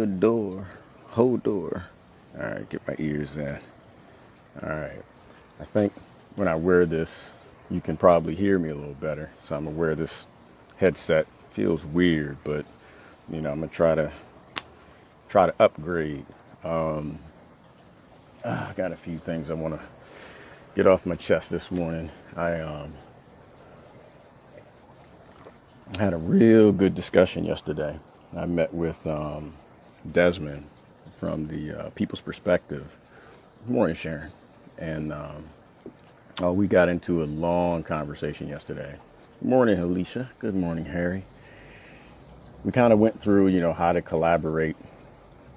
the door. Hold door. All right, get my ears in. All right. I think when I wear this, you can probably hear me a little better. So I'm gonna wear this headset. Feels weird, but I'm gonna try to upgrade. I got a few things I want to get off my chest this morning. I had a real good discussion yesterday. I met with Desmond from the People's Perspective. Good morning, Sharon. And we got into a long conversation yesterday. Good morning, Alicia. Good morning, Harry. We kind of went through, how to collaborate,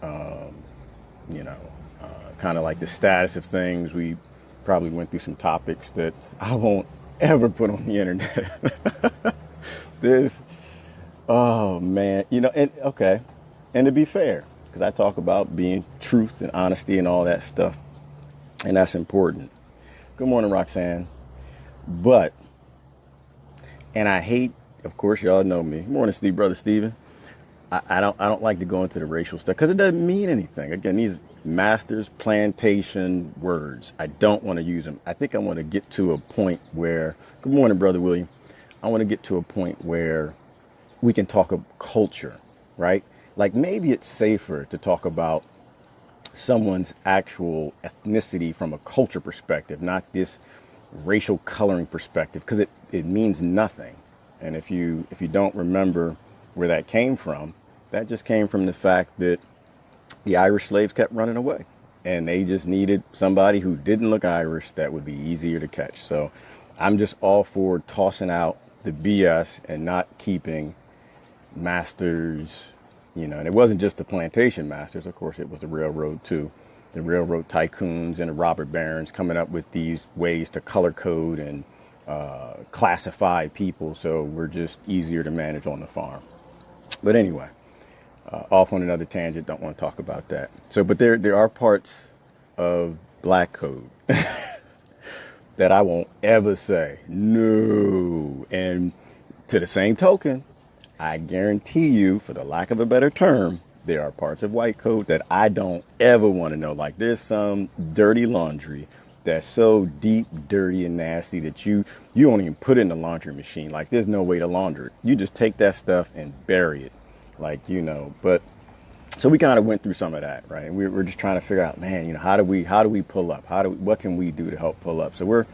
kind of like the status of things. We probably went through some topics that I won't ever put on the internet. This, oh man, and okay. And to be fair, because I talk about being truth and honesty and all that stuff, and that's important. Good morning, Roxanne. But, and I hate, of course, y'all know me. Good morning, Steve, brother Steven. I don't like to go into the racial stuff because it doesn't mean anything. Again, these master's plantation words, I don't want to use them. I think I want to get to a point where, good morning, brother William. I want to get to a point where we can talk of culture, right? Like maybe it's safer to talk about someone's actual ethnicity from a culture perspective, not this racial coloring perspective, because it means nothing. And if you don't remember where that came from, that just came from the fact that the Irish slaves kept running away. And they just needed somebody who didn't look Irish that would be easier to catch. So I'm just all for tossing out the BS and not keeping masters, and it wasn't just the plantation masters. Of course, it was the railroad too. The railroad tycoons and the robber barons coming up with these ways to color code and classify people so we're just easier to manage on the farm. But anyway, off on another tangent, don't want to talk about that. So, but there are parts of black code that I won't ever say no. And to the same token, I guarantee you, for the lack of a better term, there are parts of white code that I don't ever want to know. Like there's some dirty laundry that's so deep, dirty, and nasty that you don't even put it in the laundry machine. Like there's no way to launder it. You just take that stuff and bury it. Like, but so we kind of went through some of that, right? And we're just trying to figure out, man, how do we pull up? What can we do to help pull up? So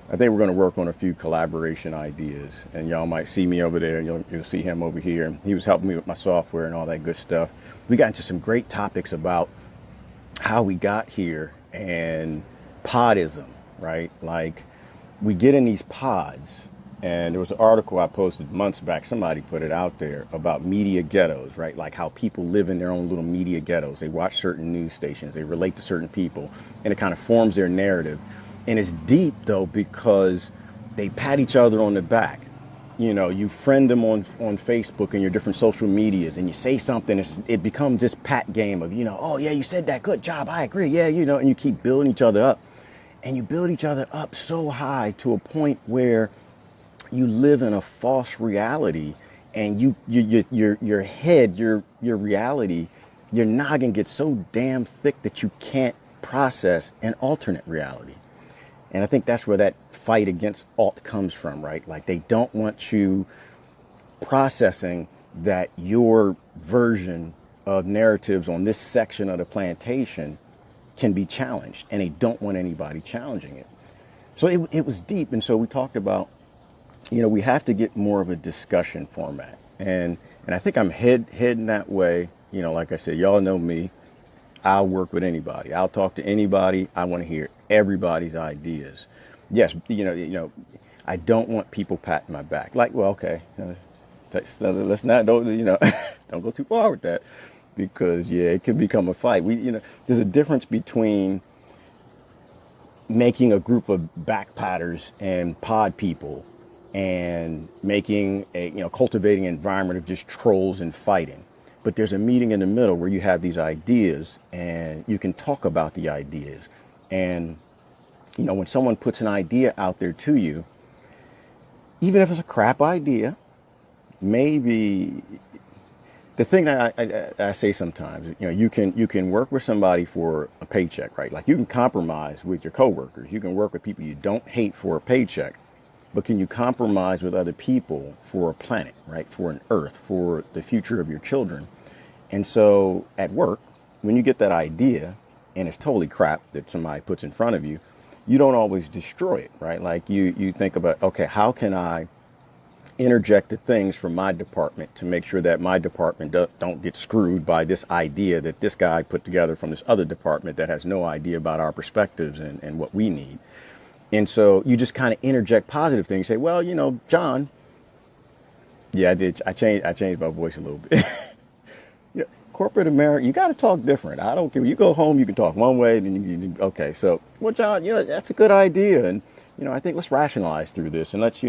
I think we're going to work on a few collaboration ideas, and y'all might see me over there, and you'll see him over here. He was helping me with my software and all that good stuff. We got into some great topics about how we got here and podism, right? Like we get in these pods, and there was an article I posted months back. Somebody put it out there about media ghettos, right? Like how people live in their own little media ghettos. They watch certain news stations, they relate to certain people, and it kind of forms their narrative. And it's deep though, because they pat each other on the back. You friend them on Facebook and your different social medias, and you say something, it becomes this pat game of, oh yeah, you said that, good job, I agree, yeah, and you keep building each other up. And you build each other up so high to a point where you live in a false reality, and your head, your reality, your noggin gets so damn thick that you can't process an alternate reality. And I think that's where that fight against alt comes from, right? Like they don't want you processing that your version of narratives on this section of the plantation can be challenged, and they don't want anybody challenging it. So it was deep. And so we talked about, we have to get more of a discussion format. And I think I'm heading that way. Like I said, y'all know me. I'll work with anybody. I'll talk to anybody. I want to hear everybody's ideas. Yes, I don't want people patting my back. Like, well, okay, let's not don't go too far with that, because it can become a fight. There's a difference between making a group of backpatters and pod people and making cultivating an environment of just trolls and fighting. But there's a meeting in the middle where you have these ideas and you can talk about the ideas. And, when someone puts an idea out there to you, even if it's a crap idea, maybe the thing that I say sometimes, you can work with somebody for a paycheck, right? Like you can compromise with your coworkers. You can work with people you don't hate for a paycheck, but can you compromise with other people for a planet, right? For an earth, for the future of your children. And so at work, when you get that idea and it's totally crap that somebody puts in front of you, you don't always destroy it, right? Like you think about, okay, how can I interject the things from my department to make sure that my department don't get screwed by this idea that this guy put together from this other department that has no idea about our perspectives and what we need. And so you just kind of interject positive things. Say, well, John, yeah, I did. I changed my voice a little bit. Corporate America, you got to talk different. I don't care. You go home, you can talk one way, then okay. So, well, John, that's a good idea, and I think let's rationalize through this, and let's,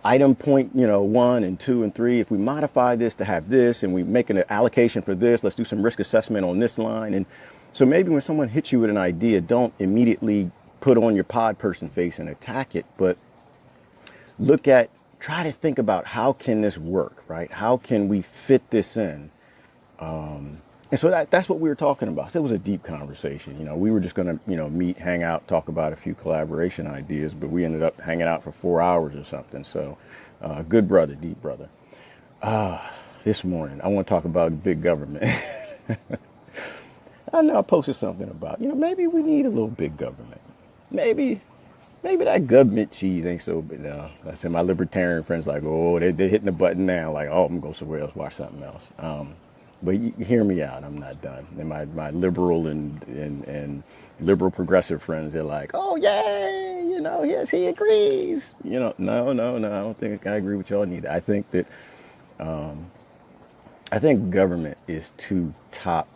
item point, 1 and 2 and 3. If we modify this to have this, and we make an allocation for this, let's do some risk assessment on this line. And so maybe when someone hits you with an idea, don't immediately put on your pod person face and attack it, but try to think about how can this work, right? How can we fit this in? And so that's what we were talking about. So it was a deep conversation. We were just going to, meet, hang out, talk about a few collaboration ideas, but we ended up hanging out for 4 hours or something. So, good brother, deep brother. This morning, I want to talk about big government. I know I posted something about, maybe we need a little big government. Maybe that government cheese ain't so big. No, I said my libertarian friends like, oh, they're hitting the button now. Like, oh, I'm going to go somewhere else, watch something else. But you hear me out. I'm not done. And my liberal and liberal progressive friends, they're like, oh, yay, yes, he agrees. No. I don't think I agree with y'all neither. I think that government is too top.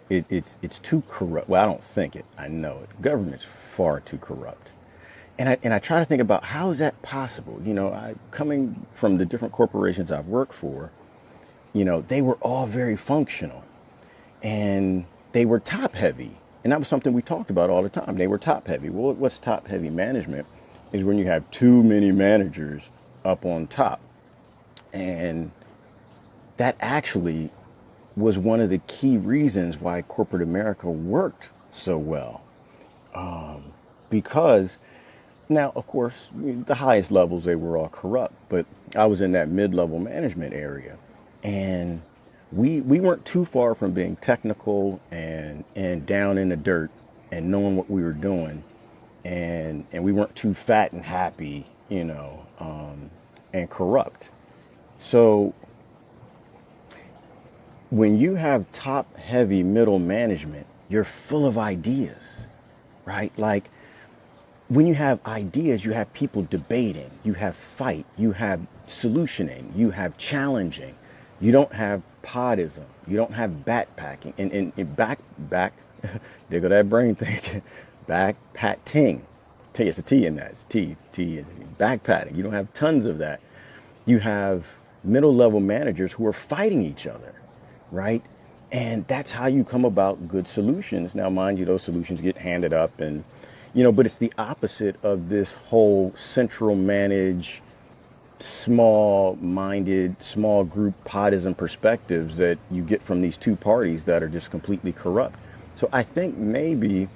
It's too corrupt. Well, I don't think it. I know it. Government's far too corrupt. And I try to think about how is that possible? Coming from the different corporations I've worked for, they were all very functional and they were top heavy. And that was something we talked about all the time. They were top heavy. Well, what's top heavy management is when you have too many managers up on top. And that actually was one of the key reasons why corporate America worked so well. Because now, of course, the highest levels, they were all corrupt, but I was in that mid-level management area. And we weren't too far from being technical and down in the dirt and knowing what we were doing. And we weren't too fat and happy, and corrupt. So when you have top heavy middle management, you're full of ideas, right? Like when you have ideas, you have people debating, you have fight, you have solutioning, you have challenging. You don't have podism. You don't have backpacking. And back, there go that brain thing. Backpatting. It's a T in that. It's T is backpatting. You don't have tons of that. You have middle level managers who are fighting each other, right? And that's how you come about good solutions. Now, mind you, those solutions get handed up and, but it's the opposite of this whole central managed, small-minded, small group podism perspectives that you get from these two parties that are just completely corrupt. So I think maybe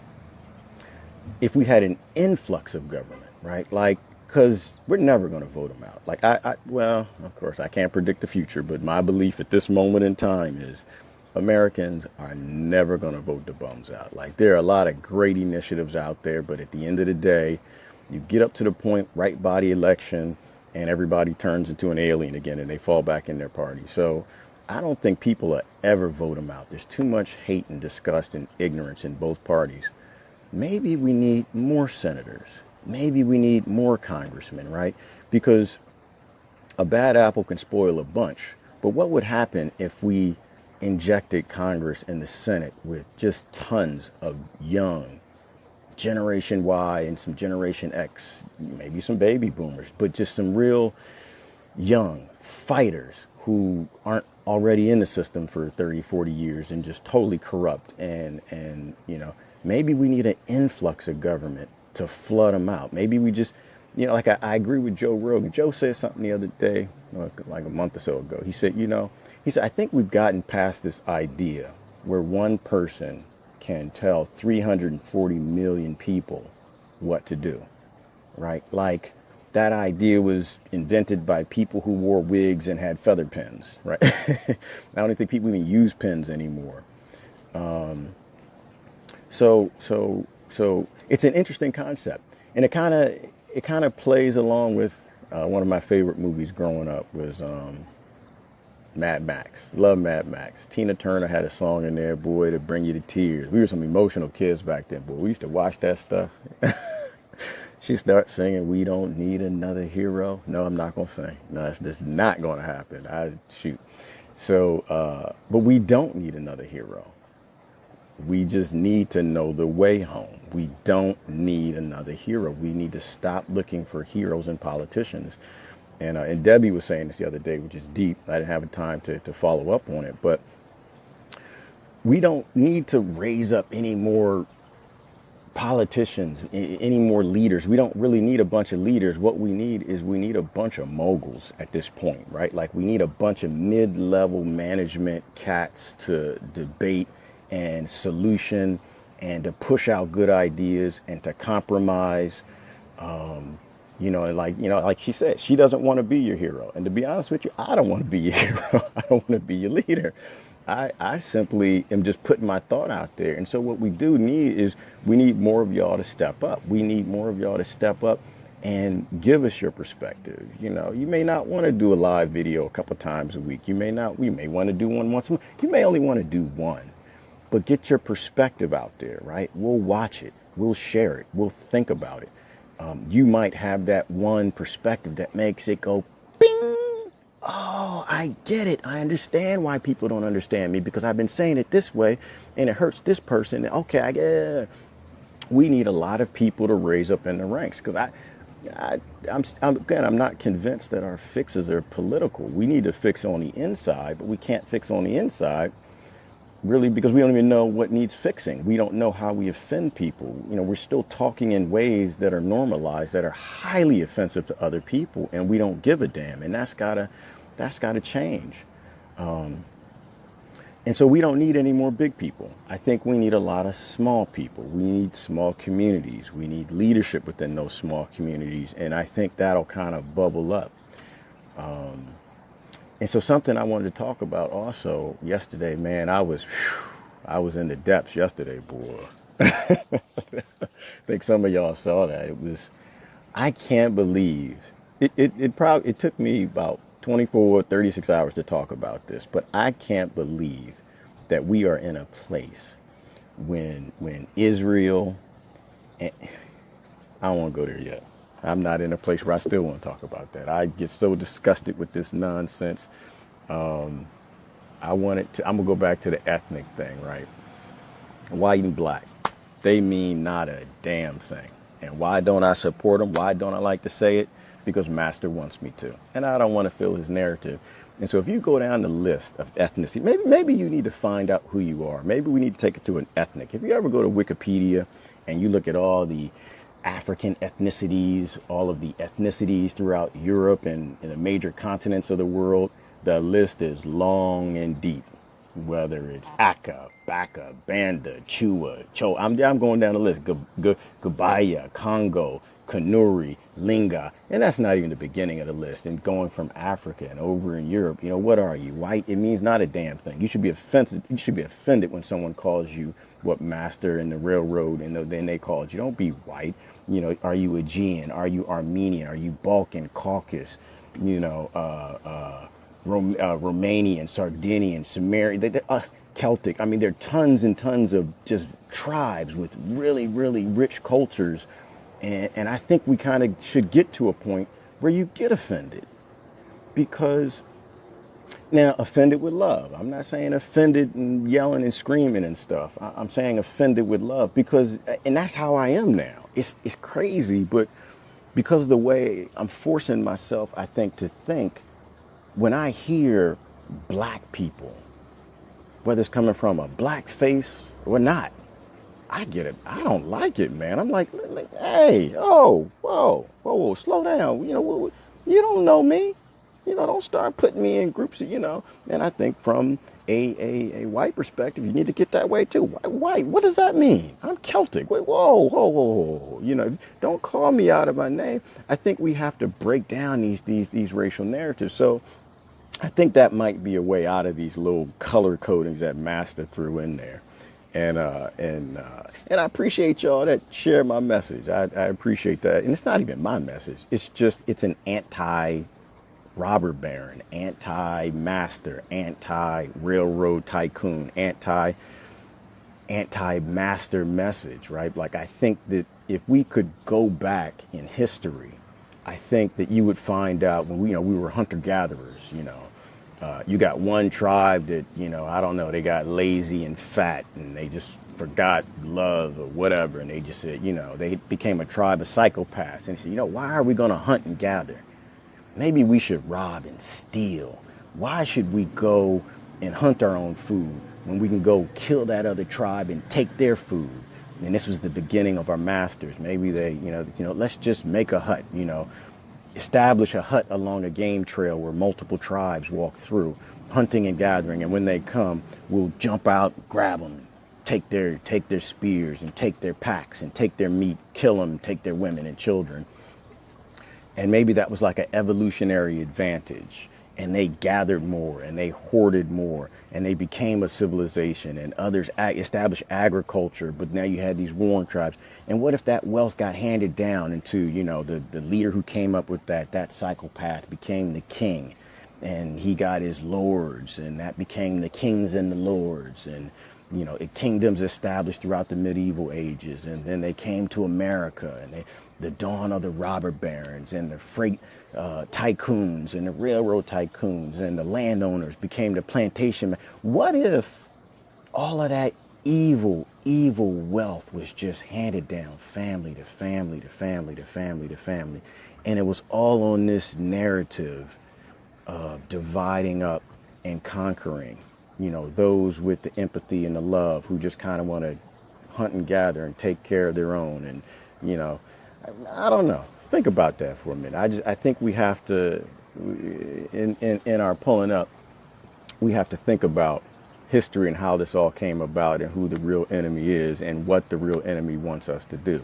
if we had an influx of government, right? Like, because we're never going to vote them out. Like, well, of course, I can't predict the future, but my belief at this moment in time is Americans are never going to vote the bums out. Like, there are a lot of great initiatives out there, but at the end of the day, you get up to the point right by the election, and everybody turns into an alien again and they fall back in their party. So I don't think people will ever vote them out. There's too much hate and disgust and ignorance in both parties. Maybe we need more senators. Maybe we need more congressmen, right? Because a bad apple can spoil a bunch. But what would happen if we injected Congress and the Senate with just tons of young, Generation Y and some Generation X, maybe some baby boomers, but just some real young fighters who aren't already in the system for 30, 40 years and just totally corrupt. And maybe we need an influx of government to flood them out. Maybe we just, like I agree with Joe Rogan. Joe said something the other day, like a month or so ago. He said, He said, I think we've gotten past this idea where one person can tell 340 million people what to do, right? Like that idea was invented by people who wore wigs and had feather pens, right? I don't think people even use pens anymore. So it's an interesting concept, and it kind of plays along with one of my favorite movies growing up was Mad Max. Love Mad Max. Tina Turner had a song in there, boy, to bring you to tears. We were some emotional kids back then, boy. We used to watch that stuff. She starts singing, "We don't need another hero." No, I'm not gonna sing. No, it's just not gonna happen. I shoot. So, but we don't need another hero. We just need to know the way home. We don't need another hero. We need to stop looking for heroes and politicians. And Debbie was saying this the other day, which is deep. I didn't have time to follow up on it, but we don't need to raise up any more politicians, any more leaders. We don't really need a bunch of leaders. What we need a bunch of moguls at this point, right? Like we need a bunch of mid-level management cats to debate and solution and to push out good ideas and to compromise. Like she said, she doesn't want to be your hero. And to be honest with you, I don't want to be your hero. I don't want to be your leader. I simply am just putting my thought out there. And so what we do need is we need more of y'all to step up. We need more of y'all to step up and give us your perspective. You know, you may not want to do a live video a couple times a week. We may want to do one once a month. You may only want to do one. But get your perspective out there, right? We'll watch it. We'll share it. We'll think about it. You might have that one perspective that makes it go, bing. Oh, I get it. I understand why people don't understand me because I've been saying it this way and it hurts this person. Okay, I get it. We need a lot of people to raise up in the ranks because I'm not convinced that our fixes are political. We need to fix on the inside, but we can't fix on the inside really because we don't even know what needs fixing. We don't know how we offend people. You know, we're still talking in ways that are normalized, that are highly offensive to other people, and we don't give a damn. And that's gotta change. And so we don't need any more big people. I think we need a lot of small people. We need small communities. We need leadership within those small communities. And I think that'll kind of bubble up. And so something I wanted to talk about also yesterday, man, I was in the depths yesterday, boy. I think some of y'all saw that. I can't believe, it took me about 24, 36 hours to talk about this, but I can't believe that we are in a place when Israel, and I don't want to go there yet. I'm not in a place where I still want to talk about that. I get so disgusted with this nonsense. I'm going to go back to the ethnic thing, right? White and black, they mean not a damn thing. And why don't I support them? Why don't I like to say it? Because Master wants me to. And I don't want to fill his narrative. And so if you go down the list of ethnicity, maybe you need to find out who you are. Maybe we need to take it to an ethnic. If you ever go to Wikipedia and you look at all the African ethnicities, all of the ethnicities throughout Europe and in the major continents of the world, the list is long and deep. Whether it's Aka, Baka, Banda, Chua, Cho, I'm going down the list. Gabaya, Congo, Kanuri, Linga, and that's not even the beginning of the list. And going from Africa and over in Europe, you know, what are you? White? It means not a damn thing. You should be offended. You should be offended when someone calls you what Master and the railroad, and then they called you. Don't be white. You know, are you Aegean? Are you Armenian? Are you Balkan, Caucasus? You know, Romanian, Sardinian, Sumerian, Celtic. I mean, there are tons and tons of just tribes with really, really rich cultures. And I think we kind of should get to a point where you get offended. Because, now, offended with love. I'm not saying offended and yelling and screaming and stuff. I'm saying offended with love because, and that's how I am now. It's crazy, but because of the way I'm forcing myself, I think, to think, when I hear black people, whether it's coming from a black face or not, I get it. I don't like it, man. I'm like, hey, oh, whoa, slow down. You know, you don't know me. don't start putting me in groups of, and I think from a white perspective, you need to get that way too. White, what does that mean? I'm Celtic. Wait, whoa, whoa, whoa, whoa. Don't call me out of my name. I think we have to break down these racial narratives. So I think that might be a way out of these little color codings that Master threw in there. And I appreciate y'all that share my message. I appreciate that. And it's not even my message. It's an anti-robber baron, anti-master, anti-railroad tycoon, anti-master message, right? Like, I think that if we could go back in history, I think that you would find out when we were hunter-gatherers, you got one tribe that, I don't know, they got lazy and fat and they just forgot love or whatever. And they just said, they became a tribe of psychopaths. And they said, why are we going to hunt and gather? Maybe we should rob and steal. Why should we go and hunt our own food when we can go kill that other tribe and take their food? And this was the beginning of our masters. Maybe they, let's just make a hut, establish a hut along a game trail where multiple tribes walk through, hunting and gathering. And when they come, we'll jump out, grab them, take their spears and take their packs and take their meat, kill them, take their women and children. And maybe that was like an evolutionary advantage. And they gathered more and they hoarded more and they became a civilization, and others established agriculture. But now you had these warring tribes. And what if that wealth got handed down into, the leader who came up with that psychopath became the king, and he got his lords, and that became the kings and the lords. And, kingdoms established throughout the medieval ages. And then they came to America, and the dawn of the robber barons and the freight tycoons and the railroad tycoons and the landowners became the plantation. What if all of that evil wealth was just handed down family to family to family to family to family, and it was all on this narrative of dividing up and conquering, those with the empathy and the love who just kind of want to hunt and gather and take care of their own. And I don't know. Think about that for a minute. I think we have to, in our pulling up, we have to think about history and how this all came about and who the real enemy is and what the real enemy wants us to do.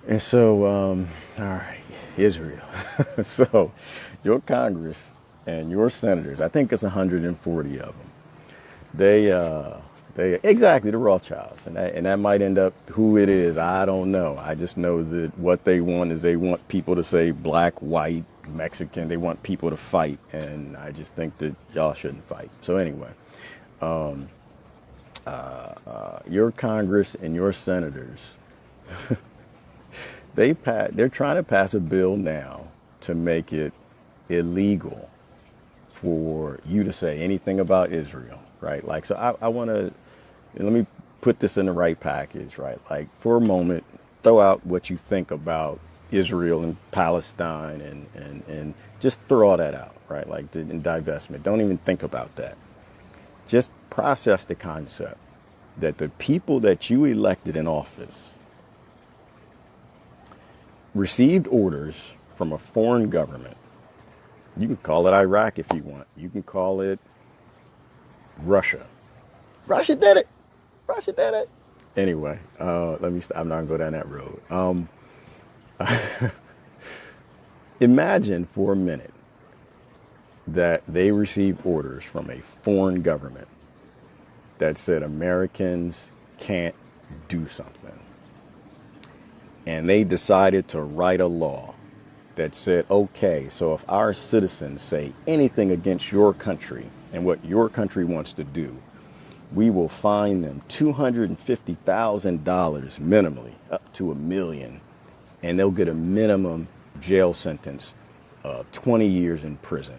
And so, all right, Israel. So your Congress and your senators, I think it's 140 of them. They exactly, the Rothschilds, and that might end up who it is. I don't know. I just know that what they want is they want people to say black, white, Mexican. They want people to fight, and I just think that y'all shouldn't fight. So anyway, your Congress and your senators, they're trying to pass a bill now to make it illegal for you to say anything about Israel, right? Like, so I want to. Let me put this in the right package, right? Like, for a moment, throw out what you think about Israel and Palestine and just throw all that out, right? Like, in divestment. Don't even think about that. Just process the concept that the people that you elected in office received orders from a foreign government. You can call it Iraq if you want. You can call it Russia. Russia did it. Russia did it. Anyway, let me. I'm not gonna go down that road. Imagine for a minute that they received orders from a foreign government that said Americans can't do something, and they decided to write a law that said, okay, so if our citizens say anything against your country and what your country wants to do, we will fine them $250,000 minimally, up to $1 million, and they'll get a minimum jail sentence of 20 years in prison.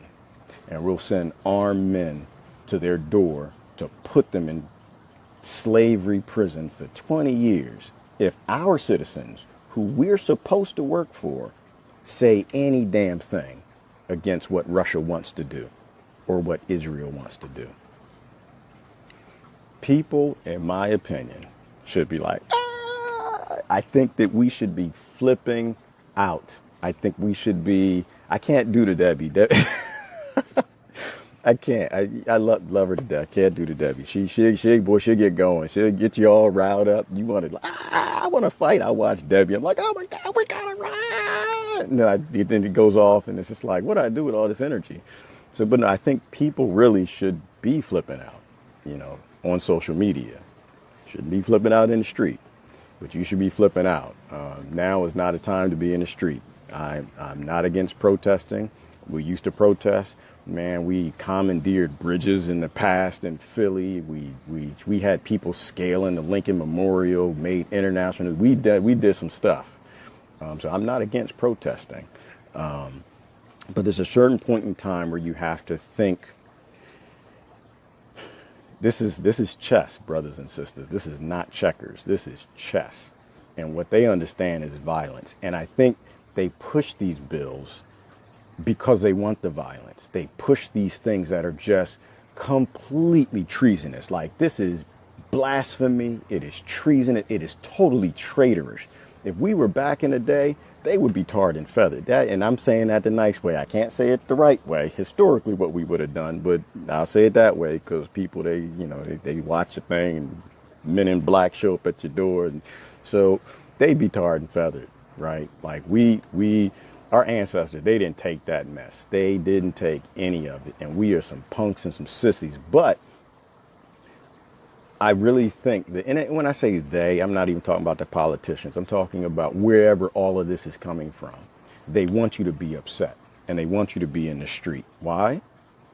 And we'll send armed men to their door to put them in slavery prison for 20 years if our citizens, who we're supposed to work for, say any damn thing against what Russia wants to do or what Israel wants to do. People, in my opinion, should be like, I think that we should be flipping out. I think we should be, I can't do the Debbie. I can't. I love her to death. Can't do the Debbie. Boy, she'll get going. She'll get you all riled up. You want to, I want to fight. I watch Debbie. I'm like, oh my God, we gotta run. And then it goes off, and it's just like, what do I do with all this energy? So, but no, I think people really should be flipping out, on social media. Shouldn't be flipping out in the street, but you should be flipping out. Now is not a time to be in the street. I'm not against protesting. We used to protest. Man, we commandeered bridges in the past in Philly. We had people scaling the Lincoln Memorial, made international. We did some stuff. So I'm not against protesting. But there's a certain point in time where you have to think, this is chess, brothers and sisters. This is not checkers. This is chess. And what they understand is violence. And I think they push these bills because they want the violence. They push these things that are just completely treasonous. Like, this is blasphemy. It is treason. It is totally traitorous. If we were back in the day, they would be tarred and feathered. And I'm saying that the nice way. I can't say it the right way, historically what we would have done, but I'll say it that way because people, they watch a thing and men in black show up at your door. And so they'd be tarred and feathered, right? Like our ancestors, they didn't take that mess. They didn't take any of it. And we are some punks and some sissies. But I really think that, and when I say they, I'm not even talking about the politicians. I'm talking about wherever all of this is coming from. They want you to be upset and they want you to be in the street. Why?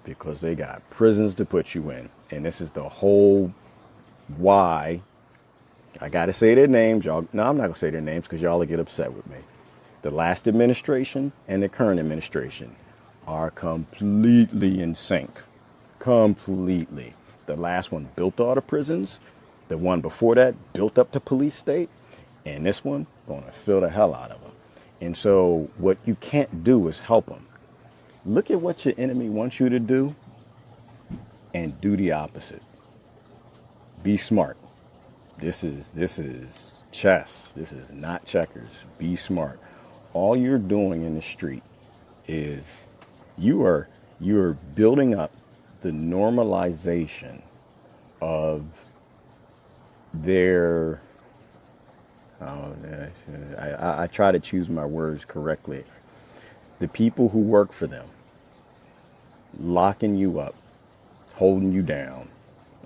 Because they got prisons to put you in. And this is the whole why. I got to say their names. Y'all, no, I'm not going to say their names because y'all will get upset with me. The last administration and the current administration are completely in sync. Completely. The last one built all the prisons. The one before that built up the police state. And this one going to fill the hell out of them. And so what you can't do is help them. Look at what your enemy wants you to do and do the opposite. Be smart. This is chess. This is not checkers. Be smart. All you're doing in the street is you're building up the normalization of their, I try to choose my words correctly, the people who work for them, locking you up, holding you down,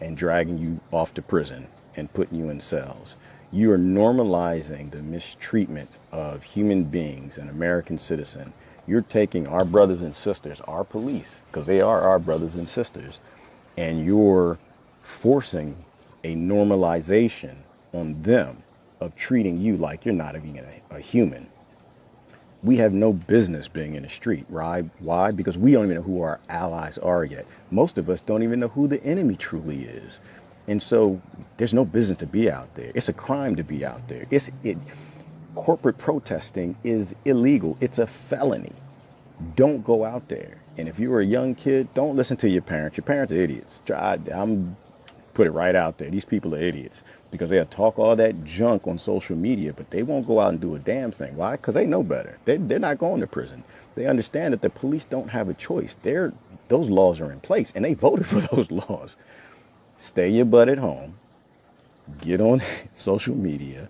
and dragging you off to prison and putting you in cells. You are normalizing the mistreatment of human beings, an American citizen. You're taking our brothers and sisters, our police, because they are our brothers and sisters, and you're forcing a normalization on them of treating you like you're not even a human. We have no business being in the street, right? Why? Because we don't even know who our allies are yet. Most of us don't even know who the enemy truly is. And so there's no business to be out there. It's a crime to be out there. Corporate protesting is illegal. It's a felony. Don't go out there. And if you're a young kid, don't listen to your parents. Your parents are idiots. I'm put it right out there. These people are idiots because they'll talk all that junk on social media, but they won't go out and do a damn thing. Why? Because they know better. They're not going to prison. They understand that the police don't have a choice. Those laws are in place, and they voted for those laws. Stay your butt at home. Get on social media.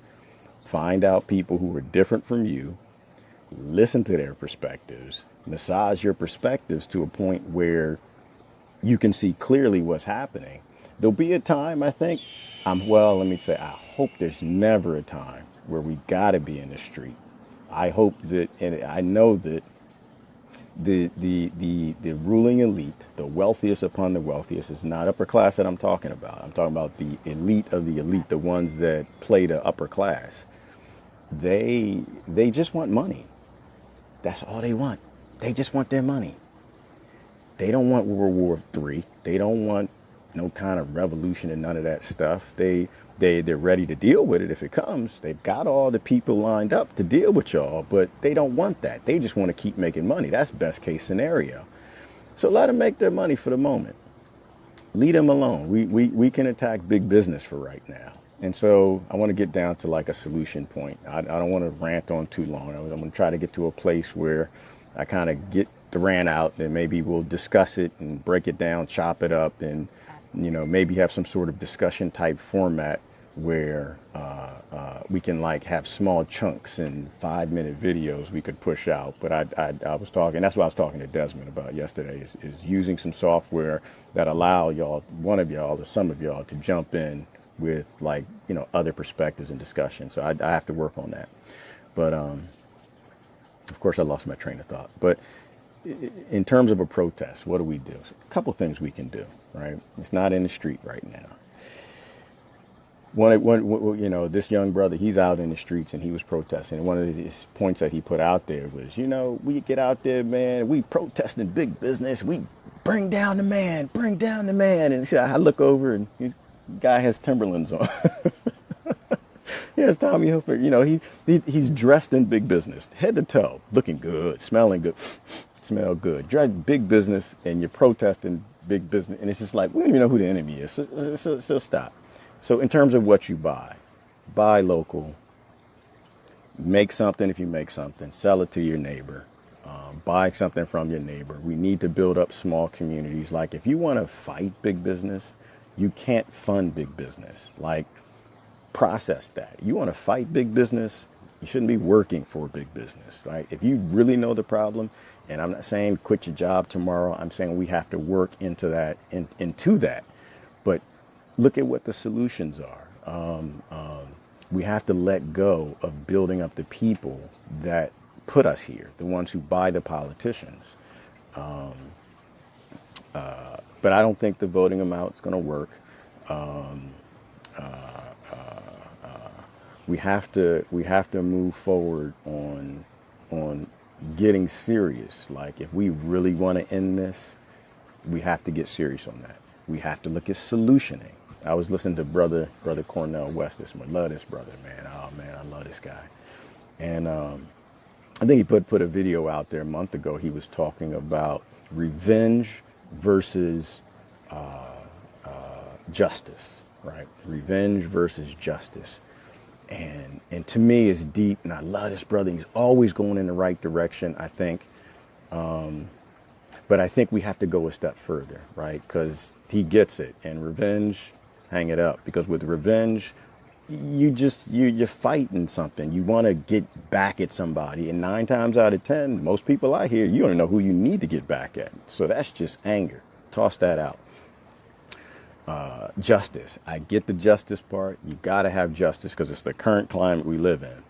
Find out people who are different from you. Listen to their perspectives. Massage your perspectives to a point where you can see clearly what's happening. There'll be a time, I think, I hope there's never a time where we got to be in the street. I hope that, and I know that the ruling elite, the wealthiest upon the wealthiest, is not upper class that I'm talking about. I'm talking about the elite of the elite, the ones that play the upper class. They just want money. That's all they want. They just want their money. They don't want World War III. They don't want no kind of revolution and none of that stuff. They're ready to deal with it if it comes. They've got all the people lined up to deal with y'all, but they don't want that. They just want to keep making money. That's best case scenario. So let them make their money for the moment. Leave them alone. We can attack big business for right now. And so I want to get down to like a solution point. I don't want to rant on too long. I'm going to try to get to a place where I kind of get ran out, then maybe we'll discuss it and break it down, chop it up, and maybe have some sort of discussion type format where we can like have small chunks and 5-minute videos we could push out. But I was talking, that's what I was talking to Desmond about yesterday, is using some software that allow y'all, one of y'all or some of y'all, to jump in with like, other perspectives and discussion. So I have to work on that. But of course I lost my train of thought. But in terms of a protest, what do we do? So a couple things we can do, right? It's not in the street right now. This young brother, he's out in the streets and he was protesting. And one of his points that he put out there was, we get out there, man, we protesting big business. We bring down the man, bring down the man. And I look over and the guy has Timberlands on. He has Tommy Hilfiger. He's dressed in big business, head to toe, looking good, smelling good, smell good. Dressed big business, and you're protesting big business. And it's just like, we don't even know who the enemy is. So stop. So in terms of what you buy local, make something if you make something, sell it to your neighbor, buy something from your neighbor. We need to build up small communities. Like if you want to fight big business, you can't fund big business. Like process that. You want to fight big business, you shouldn't be working for big business, right? If you really know the problem, and I'm not saying quit your job tomorrow, I'm saying we have to work into that. But look at what the solutions are. We have to let go of building up the people that put us here, the ones who buy the politicians. But I don't think the voting amount is going to work. We have to move forward on getting serious. Like if we really want to end this, we have to get serious on that. We have to look at solutioning. I was listening to brother Cornell West this morning. Love this brother, man. Oh man, I love this guy. And I think he put a video out there a month ago. He was talking about revenge versus justice, right? Revenge versus justice. And to me, it's deep, and I love this brother. He's always going in the right direction, I think. But I think we have to go a step further, right? Because he gets it. And revenge, hang it up. Because with revenge, you're fighting something. You want to get back at somebody. And 9 times out of 10, most people out here, you don't know who you need to get back at. So that's just anger. Toss that out. Justice. I get the justice part. You got to have justice because it's the current climate we live in.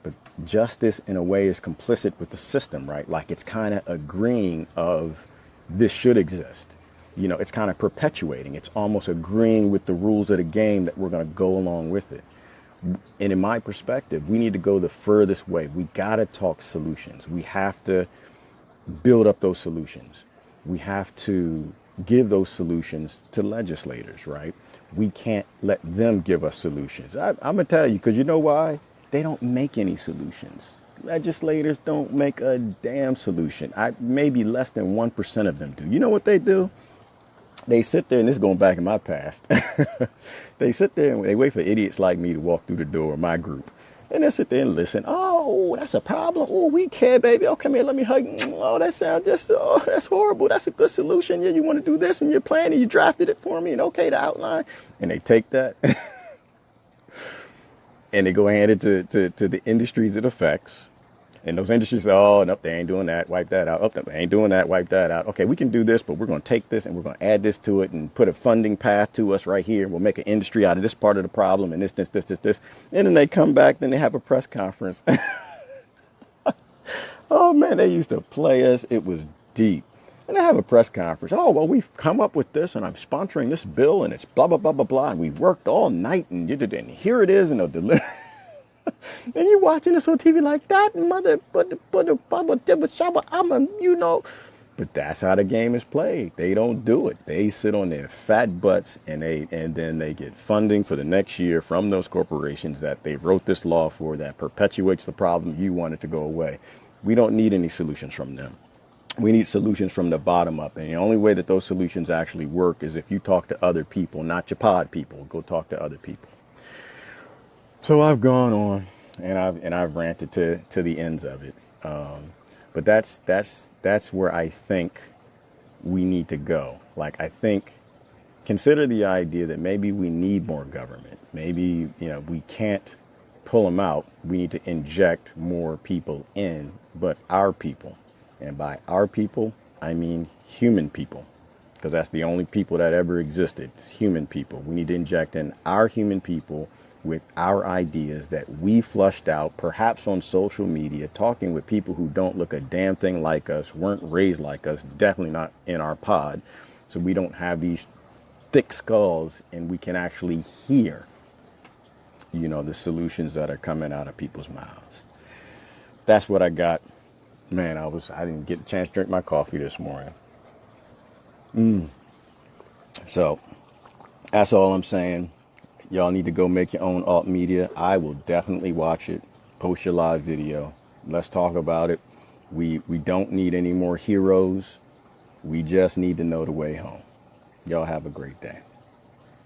But justice, in a way, is complicit with the system, right? Like it's kind of agreeing of this should exist. It's kind of perpetuating. It's almost agreeing with the rules of the game that we're going to go along with it. And in my perspective, we need to go the furthest way. We got to talk solutions. We have to build up those solutions. We have to give those solutions to legislators, right? We can't let them give us solutions. I'm going to tell you, because you know why? They don't make any solutions. Legislators don't make a damn solution. Maybe less than 1% of them do. You know what they do? They sit there, and this is going back in my past. They sit there and they wait for idiots like me to walk through the door, my group. And they sit there and listen. Oh, that's a problem. Oh, we care, baby. Oh, come here, let me hug you. Oh, that sounds that's horrible. That's a good solution. Yeah, you want to do this and you're planning, you drafted it for me, and okay, the outline. And they take that and they go hand it to the industries it affects. And those industries say, oh, nope, they ain't doing that. Wipe that out. Oh, nope, they ain't doing that. Wipe that out. Okay, we can do this, but we're going to take this and we're going to add this to it and put a funding path to us right here. We'll make an industry out of this part of the problem and this. And then they come back, then they have a press conference. Oh, man, they used to play us. It was deep. And they have a press conference. Oh, well, we've come up with this and I'm sponsoring this bill and it's blah, blah, blah, blah, blah. And we worked all night and here it is. And they'll deliver. And you watching this on TV like that, mother, but that's how the game is played. They don't do it. They sit on their fat butts and then they get funding for the next year from those corporations that they wrote this law for that perpetuates the problem you want it to go away. We don't need any solutions from them. We need solutions from the bottom up. And the only way that those solutions actually work is if you talk to other people, not your pod people. Go talk to other people. So I've gone on and I've ranted to the ends of it. But that's where I think we need to go. Like, I think, consider the idea that maybe we need more government. Maybe, we can't pull them out. We need to inject more people in, but our people. And by our people, I mean human people, because that's the only people that ever existed. It's human people. We need to inject in our human people with our ideas that we flushed out, perhaps on social media, talking with people who don't look a damn thing like us, weren't raised like us, definitely not in our pod. So we don't have these thick skulls, and we can actually hear, the solutions that are coming out of people's mouths. That's what I got. Man, I didn't get a chance to drink my coffee this morning. So that's all I'm saying. Y'all need to go make your own alt media. I will definitely watch it. Post your live video. Let's talk about it. We don't need any more heroes. We just need to know the way home. Y'all have a great day.